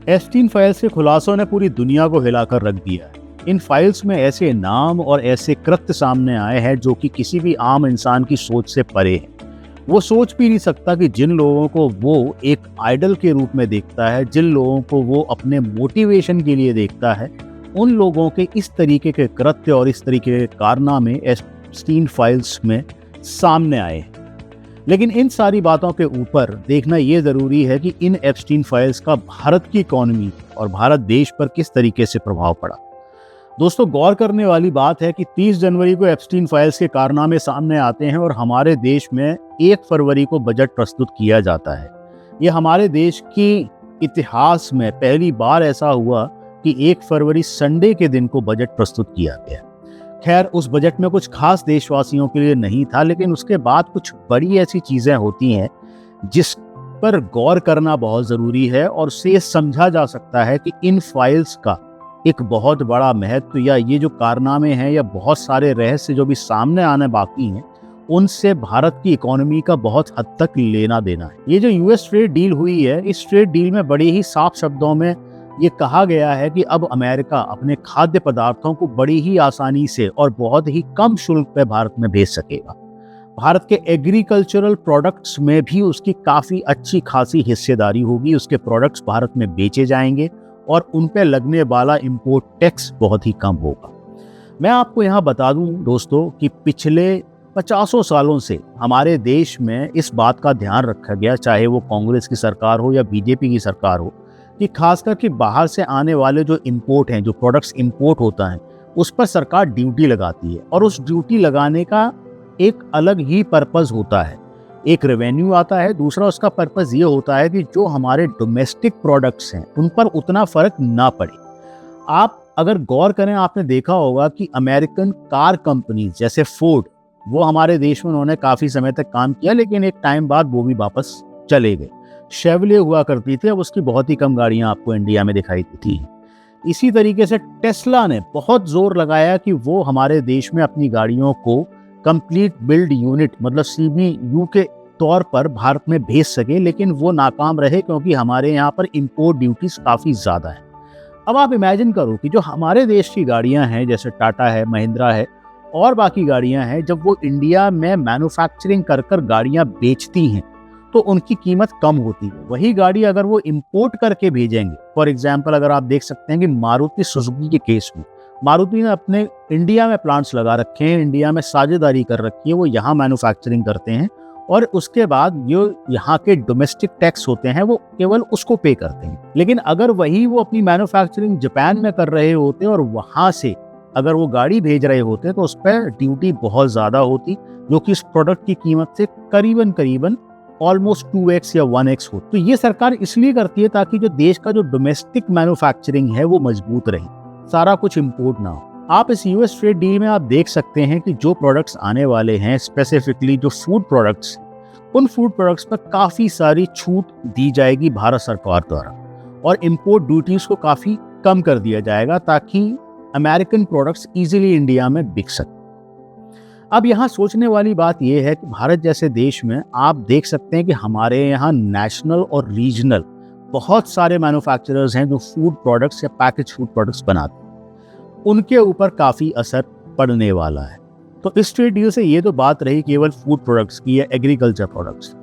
Epstein files के खुलासों ने पूरी दुनिया को हिलाकर रख दिया है। इन फाइल्स में ऐसे नाम और ऐसे कृत्य सामने आए हैं जो कि किसी भी आम इंसान की सोच से परे हैं। वो सोच भी नहीं सकता कि जिन लोगों को वो एक आइडल के रूप में देखता है, जिन लोगों को वो अपने मोटिवेशन के लिए देखता है, उन लोगों के इस तरीके के कृत्य और इस तरीके के कारनामे एप्स्टीन फाइल्स में सामने आए हैं। लेकिन इन सारी बातों के ऊपर देखना ये ज़रूरी है कि इन एप्स्टीन फाइल्स का भारत की इकोनॉमी और भारत देश पर किस तरीके से प्रभाव पड़ा। दोस्तों, गौर करने वाली बात है कि 30 जनवरी को एप्स्टीन फाइल्स के कारनामे सामने आते हैं और हमारे देश में 1 फरवरी को बजट प्रस्तुत किया जाता है। ये हमारे देश की इतिहास में पहली बार ऐसा हुआ कि 1 फरवरी संडे के दिन को बजट प्रस्तुत किया गया। खैर, उस बजट में कुछ खास देशवासियों के लिए नहीं था, लेकिन उसके बाद कुछ बड़ी ऐसी चीज़ें होती हैं जिस पर गौर करना बहुत ज़रूरी है और उससे समझा जा सकता है कि इन फाइल्स का एक बहुत बड़ा महत्व या ये जो कारनामे हैं या बहुत सारे रहस्य जो भी सामने आने बाकी हैं, उनसे भारत की इकोनॉमी का बहुत हद तक लेना देना है। ये जो यूएस ट्रेड डील हुई है, इस ट्रेड डील में बड़े ही साफ शब्दों में ये कहा गया है कि अब अमेरिका अपने खाद्य पदार्थों को बड़ी ही आसानी से और बहुत ही कम शुल्क पे भारत में भेज सकेगा। भारत के एग्रीकल्चरल प्रोडक्ट्स में भी उसकी काफ़ी अच्छी खासी हिस्सेदारी होगी। उसके प्रोडक्ट्स भारत में बेचे जाएंगे और उन पे लगने वाला इंपोर्ट टैक्स बहुत ही कम होगा। मैं आपको यहाँ बता दूं दोस्तों कि पिछले 50 सालों से हमारे देश में इस बात का ध्यान रखा गया, चाहे वो कांग्रेस की सरकार हो या बीजेपी की सरकार हो, कि खासकर कि बाहर से आने वाले जो इंपोर्ट हैं, जो प्रोडक्ट्स इंपोर्ट होता है, उस पर सरकार ड्यूटी लगाती है और उस ड्यूटी लगाने का एक अलग ही पर्पस होता है। एक रेवेन्यू आता है, दूसरा उसका पर्पस ये होता है कि जो हमारे डोमेस्टिक प्रोडक्ट्स हैं उन पर उतना फर्क ना पड़े। आप अगर गौर करें, आपने देखा होगा कि अमेरिकन कार कंपनीज जैसे फोर्ड, वो हमारे देश में उन्होंने काफ़ी समय तक काम किया, लेकिन एक टाइम बाद वो भी वापस चले गए। शेवले हुआ करती थी, अब उसकी बहुत ही कम गाड़ियां आपको इंडिया में दिखाई देती हैं। इसी तरीके से टेस्ला ने बहुत जोर लगाया कि वो हमारे देश में अपनी गाड़ियों को कंप्लीट बिल्ड यूनिट मतलब CBU के तौर पर भारत में भेज सके, लेकिन वो नाकाम रहे क्योंकि हमारे यहाँ पर इंपोर्ट ड्यूटीज काफ़ी ज़्यादा है। अब आप इमेजिन करो कि जो हमारे देश की गाड़ियाँ हैं, जैसे टाटा है, महिंद्रा है और बाकी गाड़ियाँ हैं, जब वो इंडिया में मैन्युफैक्चरिंग कर कर गाड़ियाँ बेचती हैं तो उनकी कीमत कम होती है। वही गाड़ी अगर वो इंपोर्ट करके भेजेंगे, फॉर एग्जांपल अगर आप देख सकते हैं कि मारुति सुजुकी के केस में मारुति ने अपने इंडिया में प्लांट्स लगा रखे हैं, इंडिया में साझेदारी कर रखी है, वो यहाँ मैन्युफैक्चरिंग करते हैं और उसके बाद जो यहाँ के डोमेस्टिक टैक्स होते हैं वो केवल उसको पे करते हैं। लेकिन अगर वही वो अपनी मैन्युफैक्चरिंग जापान में कर रहे होते और वहाँ से अगर वो गाड़ी भेज रहे होते तो उस पर ड्यूटी बहुत ज़्यादा होती, जो कि इस प्रोडक्ट की कीमत से करीबन ऑलमोस्ट 2x या 1x हो। तो ये सरकार इसलिए करती है ताकि जो देश का जो डोमेस्टिक मैन्युफैक्चरिंग है वो मजबूत रहे, सारा कुछ इंपोर्ट ना हो। आप इस यूएस ट्रेड डील में आप देख सकते हैं कि जो प्रोडक्ट्स आने वाले हैं, स्पेसिफिकली जो फूड प्रोडक्ट्स, उन फूड प्रोडक्ट्स पर काफ़ी सारी छूट दी जाएगी भारत सरकार द्वारा और इंपोर्ट ड्यूटीज को काफ़ी कम कर दिया जाएगा ताकि अमेरिकन प्रोडक्ट्स ईजिली इंडिया में बिक सकें। अब यहाँ सोचने वाली बात यह है कि भारत जैसे देश में आप देख सकते हैं कि हमारे यहाँ नेशनल और रीजनल बहुत सारे मैन्युफैक्चरर्स हैं जो फूड प्रोडक्ट्स या पैकेज फूड प्रोडक्ट्स बनाते हैं, उनके ऊपर काफ़ी असर पड़ने वाला है। तो इस ट्रेड डील से ये तो बात रही केवल फूड प्रोडक्ट्स की या एग्रीकल्चर प्रोडक्ट्स,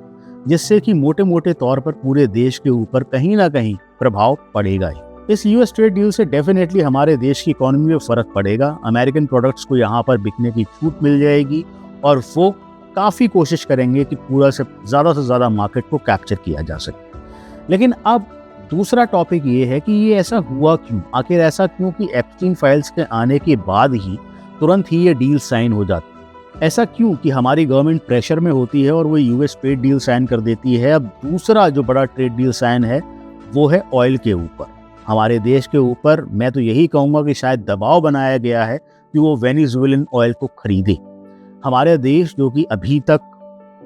जिससे कि मोटे मोटे तौर पर पूरे देश के ऊपर कहीं ना कहीं प्रभाव पड़ेगा ही। इस यूएस ट्रेड डील से डेफिनेटली हमारे देश की इकोनॉमी में फ़र्क पड़ेगा। अमेरिकन प्रोडक्ट्स को यहाँ पर बिकने की छूट मिल जाएगी और वो काफ़ी कोशिश करेंगे कि पूरा से ज़्यादा मार्केट को कैप्चर किया जा सके। लेकिन अब दूसरा टॉपिक ये है कि ये ऐसा हुआ क्यों, आखिर ऐसा क्यों कि एप्स्टीन फाइल्स के आने के बाद ही तुरंत ही ये डील साइन हो जाती है। ऐसा क्यों कि हमारी गवर्नमेंट प्रेशर में होती है और वो यूएस ट्रेड डील साइन कर देती है। अब दूसरा जो बड़ा ट्रेड डील साइन है वो है ऑयल के ऊपर। हमारे देश के ऊपर मैं तो यही कहूँगा कि शायद दबाव बनाया गया है कि वो वेनेजुएलन ऑयल को खरीदे। हमारे देश जो कि अभी तक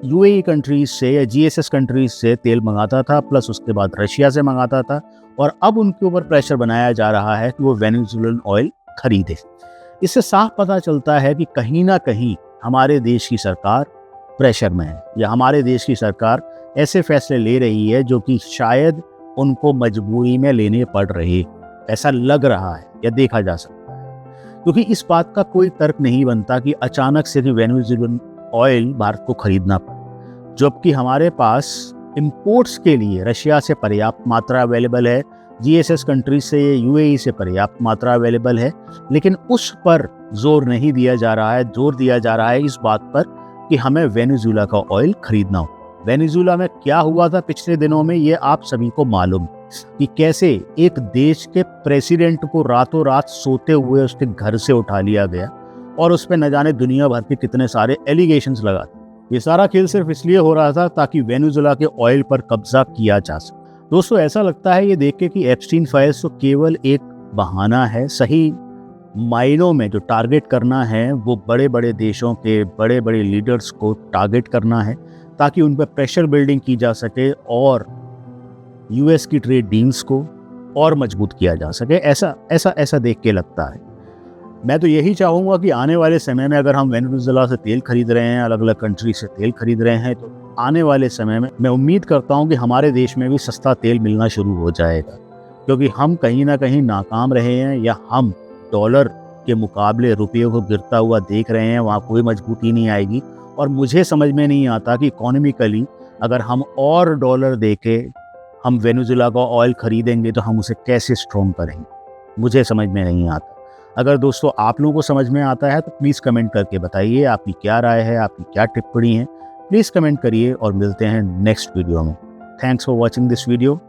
यूएई कंट्रीज से या जीएसएस कंट्रीज से तेल मंगाता था, प्लस उसके बाद रशिया से मंगाता था, और अब उनके ऊपर प्रेशर बनाया जा रहा है कि वो वेनेजुएलन ऑयल खरीदे। इससे साफ पता चलता है कि कहीं ना कहीं हमारे देश की सरकार प्रेशर में है या हमारे देश की सरकार ऐसे फैसले ले रही है जो कि शायद उनको मजबूरी में लेने पड़ रहे, ऐसा लग रहा है या देखा जा सकता है। क्योंकि इस बात का कोई तर्क नहीं बनता कि अचानक से वेनेजुएलन ऑयल भारत को खरीदना पड़े, जबकि हमारे पास इंपोर्ट्स के लिए रशिया से पर्याप्त मात्रा अवेलेबल है, जीएसएस कंट्रीज से, यूएई से पर्याप्त मात्रा अवेलेबल है, लेकिन उस पर जोर नहीं दिया जा रहा है। जोर दिया जा रहा है इस बात पर कि हमें वेनेजुएला का ऑयल खरीदना हो। वेनेजुएला में क्या हुआ था पिछले दिनों में, ये आप सभी को मालूम है कि कैसे एक देश के प्रेसिडेंट को रातों रात सोते हुए उसके घर से उठा लिया गया और उस पर न जाने दुनिया भर के कितने सारे एलिगेशंस लगा। ये सारा खेल सिर्फ इसलिए हो रहा था ताकि वेनेजुएला के ऑयल पर कब्जा किया जा सके। दोस्तों, ऐसा लगता है ये देख के कि एप्स्टीन फाइल्स तो केवल एक बहाना है। सही मायनों में जो टारगेट करना है वो बड़े बड़े देशों के बड़े बड़े लीडर्स को टारगेट करना है ताकि उन पर प्रेशर बिल्डिंग की जा सके और यूएस की ट्रेड डील्स को और मजबूत किया जा सके। ऐसा देख के लगता है। मैं तो यही चाहूँगा कि आने वाले समय में अगर हम वेनेजुएला से तेल खरीद रहे हैं, अलग अलग कंट्री से तेल खरीद रहे हैं, तो आने वाले समय में मैं उम्मीद करता हूँ कि हमारे देश में भी सस्ता तेल मिलना शुरू हो जाएगा, क्योंकि हम कहीं ना कहीं नाकाम रहे हैं या हम डॉलर के मुकाबले रुपये को गिरता हुआ देख रहे हैं। वहाँ कोई मजबूती नहीं आएगी और मुझे समझ में नहीं आता कि इकोनॉमिकली अगर हम और डॉलर दे के हम वेनेजुएला का ऑयल खरीदेंगे तो हम उसे कैसे स्ट्रॉन्ग करेंगे, मुझे समझ में नहीं आता। अगर दोस्तों आप लोगों को समझ में आता है तो प्लीज़ कमेंट करके बताइए आपकी क्या राय है, आपकी क्या टिप्पणी है। प्लीज़ कमेंट करिए और मिलते हैं नेक्स्ट वीडियो में। Thanks for watching this video.